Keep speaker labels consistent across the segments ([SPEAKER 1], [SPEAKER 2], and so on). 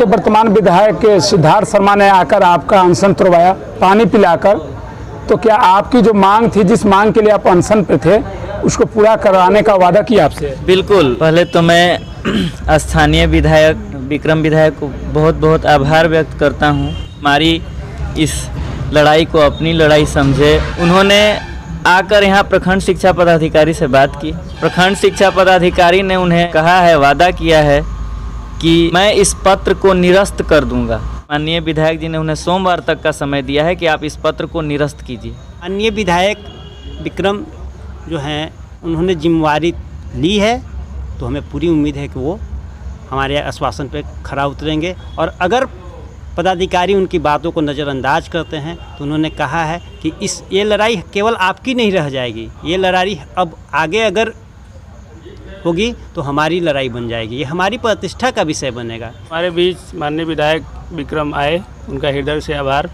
[SPEAKER 1] के वर्तमान विधायक सिद्धार्थ शर्मा ने आकर आपका अनशन तोड़वाया पानी पिलाकर, तो क्या आपकी जो मांग थी, जिस मांग के लिए आप अनशन पे थे, उसको पूरा कराने का वादा किया आपसे?
[SPEAKER 2] बिल्कुल। पहले तो मैं स्थानीय विधायक विक्रम विधायक को बहुत बहुत आभार व्यक्त करता हूँ। हमारी इस लड़ाई को अपनी लड़ाई समझे। उन्होंने आकर यहाँ प्रखंड शिक्षा पदाधिकारी से बात की। प्रखंड शिक्षा पदाधिकारी ने उन्हें कहा है, वादा किया है कि मैं इस पत्र को निरस्त कर दूंगा। माननीय विधायक जी ने उन्हें सोमवार तक का समय दिया है कि आप इस पत्र को निरस्त कीजिए।
[SPEAKER 3] माननीय विधायक विक्रम जो हैं, उन्होंने जिम्मेवारी ली है, तो हमें पूरी उम्मीद है कि वो हमारे आश्वासन पे खरा उतरेंगे। और अगर पदाधिकारी उनकी बातों को नज़रअंदाज करते हैं तो उन्होंने कहा है कि ये लड़ाई केवल आपकी नहीं रह जाएगी, ये लड़ाई अब आगे अगर होगी तो हमारी लड़ाई बन जाएगी, ये हमारी प्रतिष्ठा का विषय बनेगा।
[SPEAKER 4] हमारे बीच माननीय विधायक विक्रम आए, उनका हृदय से आभार।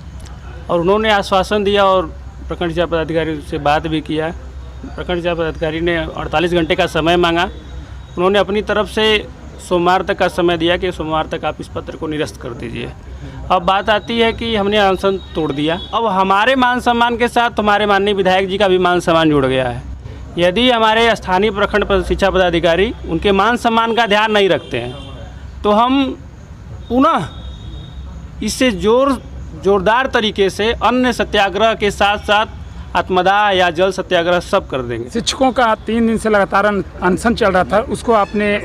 [SPEAKER 4] और उन्होंने आश्वासन दिया और प्रखंड शिक्षा पदाधिकारी से बात भी किया। प्रखंड शिक्षा पदाधिकारी ने 48 घंटे का समय मांगा। उन्होंने अपनी तरफ से सोमवार तक का समय दिया कि सोमवार तक आप इस पत्र को निरस्त कर दीजिए। अब बात आती है कि हमने अनशन तोड़ दिया, अब हमारे मान सम्मान के साथ हमारे माननीय विधायक जी का भी मान सम्मान जुड़ गया है। यदि हमारे स्थानीय प्रखंड शिक्षा पदाधिकारी उनके मान सम्मान का ध्यान नहीं रखते हैं तो हम पुनः इससे जोरदार तरीके से अन्य सत्याग्रह के साथ साथ आत्मदाह या जल सत्याग्रह सब कर देंगे।
[SPEAKER 1] शिक्षकों का 3 दिन से लगातार अनशन चल रहा था, उसको आपने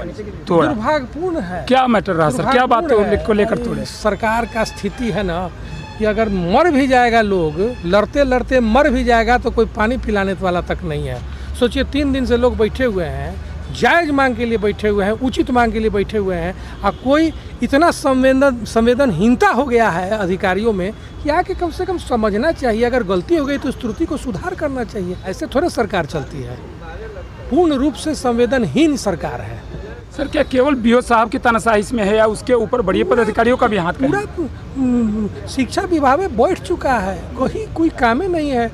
[SPEAKER 1] तोड़ा।
[SPEAKER 5] दुर्भाग्यपूर्ण है।
[SPEAKER 1] क्या मैटर रहा सर, क्या बात को लेकर तोड़े?
[SPEAKER 5] सरकार का स्थिति है ना कि अगर मर भी जाएगा, लोग लड़ते लड़ते मर भी जाएगा तो कोई पानी पिलाने वाला तक नहीं है। सोचिए 3 दिन से लोग बैठे हुए हैं, जायज़ मांग के लिए बैठे हुए हैं, उचित मांग के लिए बैठे हुए हैं, और कोई इतना संवेदनहीनता हो गया है अधिकारियों में कि आके कम से कम समझना चाहिए, अगर गलती हो गई तो उस त्रुटि को सुधार करना चाहिए। ऐसे थोड़े सरकार चलती है, पूर्ण रूप से संवेदनहीन सरकार है।
[SPEAKER 1] सर, क्या केवल बीओ साहब की तानाशाही इसमें है या उसके ऊपर बड़े पदाधिकारियों का भी हाथ है?
[SPEAKER 5] पूरा शिक्षा विभाग में बैठ चुका है, कोई काम ही नहीं है।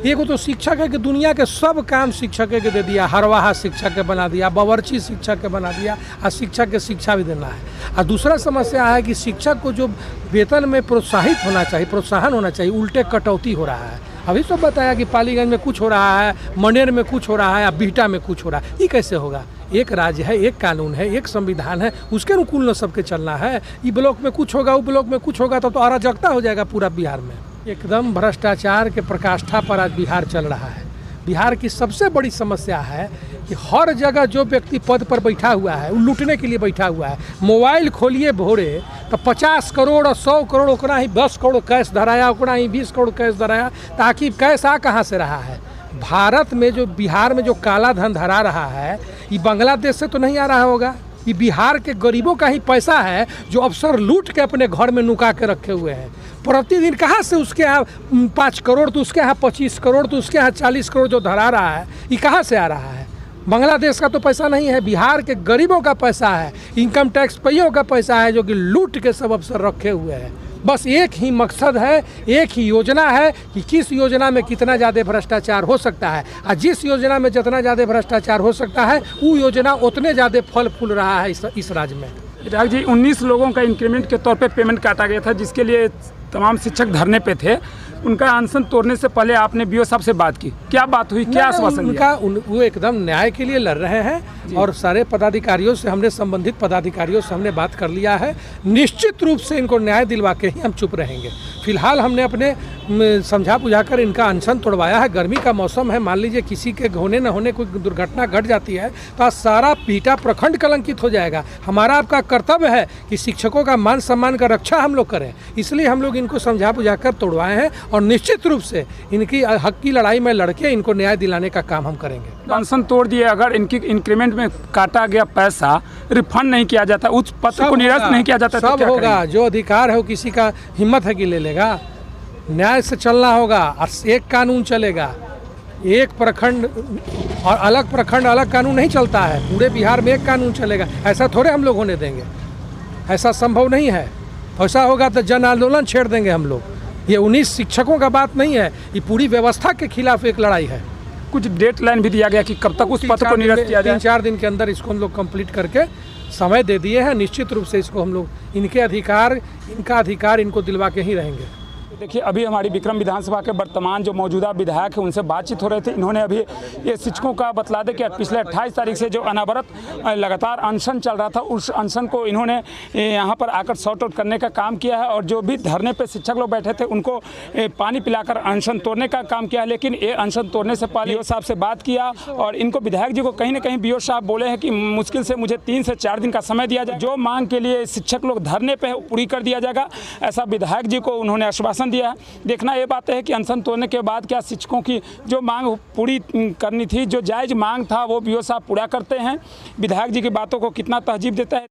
[SPEAKER 5] एगो तो शिक्षक है कि दुनिया के सब काम शिक्षक के दे दिया, हरवाहा शिक्षक के बना दिया, बावर्ची शिक्षक के बना दिया, और शिक्षक के शिक्षा भी देना है। और दूसरा समस्या है कि शिक्षक को जो वेतन में प्रोत्साहन होना चाहिए, उल्टे कटौती हो रहा है। अभी तो बताया कि पालीगंज में कुछ हो रहा है, मनेर में कुछ हो रहा है, बिहटा में कुछ हो रहा है। ये कैसे होगा? एक राज्य है, एक कानून है, एक संविधान है, उसके अनुकूल न सबके चलना है। ये ब्लॉक में कुछ होगा, वो ब्लॉक में कुछ होगा, तो अराजकता हो जाएगा पूरा बिहार में। एकदम भ्रष्टाचार के प्रकाष्ठा पर आज बिहार चल रहा है। बिहार की सबसे बड़ी समस्या है कि हर जगह जो व्यक्ति पद पर बैठा हुआ है वो लूटने के लिए बैठा हुआ है। मोबाइल खोलिए भोरे तो 50 करोड़ और 100 करोड़ ओकरा ही 10 करोड़ कैश धराया, ओकरा ही 20 करोड़ कैश धराया, ताकि कैश आ कहाँ से रहा है? भारत में जो बिहार में जो काला धन धरा रहा है, ये बांग्लादेश से तो नहीं आ रहा होगा। ये बिहार के गरीबों का ही पैसा है जो अफसर लूट के अपने घर में नुका के रखे हुए हैं। प्रतिदिन कहाँ से उसके यहाँ 5 करोड़ तो उसके यहाँ 25 करोड़ तो उसके यहाँ 40 करोड़ जो धरा रहा है, ये कहाँ से आ रहा है? बांग्लादेश का तो पैसा नहीं है, बिहार के गरीबों का पैसा है, इनकम टैक्स पेयों का पैसा है, जो कि लूट के सब अफसर रखे हुए हैं। बस एक ही मकसद है, एक ही योजना है कि किस योजना में कितना ज़्यादा भ्रष्टाचार हो सकता है, और जिस योजना में जितना ज़्यादा भ्रष्टाचार हो सकता है वो योजना उतने ज़्यादा फल फूल रहा है इस राज्य में।
[SPEAKER 1] विधायक जी, 19 लोगों का इंक्रीमेंट के तौर पे पेमेंट काटा गया था, जिसके लिए तमाम शिक्षक धरने पे थे। उनका अनशन तोड़ने से पहले आपने बीओ साहब से बात की, क्या बात हुई, क्या आश्वासन दिया?
[SPEAKER 5] वो एकदम न्याय के लिए लड़ रहे हैं और सारे पदाधिकारियों से हमने संबंधित पदाधिकारियों से हमने बात कर लिया है। निश्चित रूप से इनको न्याय दिलवा के ही हम चुप रहेंगे। फिलहाल हमने अपने समझा बुझाकर इनका अनशन तोड़वाया है। गर्मी का मौसम है, मान लीजिए किसी के होने न होने कोई दुर्घटना घट जाती है तो आज सारा बिहटा प्रखंड कलंकित हो जाएगा। हमारा आपका कर्तव्य है कि शिक्षकों का मान सम्मान का रक्षा हम लोग करें, इसलिए हम लोग इनको समझा बुझाकर तोड़वाए हैं और निश्चित रूप से इनकी हक की लड़ाई में लड़के इनको न्याय दिलाने का काम हम करेंगे।
[SPEAKER 1] अनशन तोड़ दिए, अगर इनकी इंक्रीमेंट में काटा गया पैसा रिफंड नहीं किया जाता, उस पत्र को निरस्त नहीं किया जाता,
[SPEAKER 5] सब होगा। जो अधिकार है वो किसी का हिम्मत है कि ले लेगा। न्याय से चलना होगा और एक कानून चलेगा। एक प्रखंड और अलग प्रखंड अलग कानून नहीं चलता है, पूरे बिहार में एक कानून चलेगा। ऐसा थोड़े हम लोग होने देंगे, ऐसा संभव नहीं है। ऐसा होगा तो जन आंदोलन छेड़ देंगे हम लोग। ये 19 शिक्षकों का बात नहीं है, ये पूरी व्यवस्था के खिलाफ एक लड़ाई है।
[SPEAKER 1] कुछ डेडलाइन भी दिया गया कि कब तक उस पत्र को निरस्त किया जाए?
[SPEAKER 5] 3-4 दिन के अंदर इसको हम लोग कंप्लीट करके समय दे दिए हैं, निश्चित रूप से इसको हम लोग इनका अधिकार इनको दिलवा के ही रहेंगे।
[SPEAKER 1] देखिए, अभी हमारी विक्रम विधानसभा के वर्तमान जो मौजूदा विधायक हैं उनसे बातचीत हो रही थी। इन्होंने अभी ये शिक्षकों का बतला दे कि पिछले 28 तारीख से जो अनवरत लगातार अनशन चल रहा था, उस अनशन को इन्होंने यहाँ पर आकर सॉर्ट आउट करने का काम किया है और जो भी धरने पे शिक्षक लोग बैठे थे उनको पानी पिलाकर अनशन तोड़ने का काम किया है। लेकिन ये अनशन तोड़ने से पहले बीओ साहब से बात किया और इनको विधायक जी को कहीं ना कहीं बीओ साहब बोले हैं कि मुश्किल से मुझे 3 से 4 दिन का समय दिया जाए, जो मांग के लिए शिक्षक लोग धरने पे पूरी कर दिया जाएगा, ऐसा विधायक जी को उन्होंने आश्वासन दिया है। देखना ये बात है कि अनशन तोड़ने के बाद क्या शिक्षकों की जो मांग पूरी करनी थी, जो जायज़ मांग था वो बीओ साहब पूरा करते हैं, विधायक जी की बातों को कितना तहजीब देता है।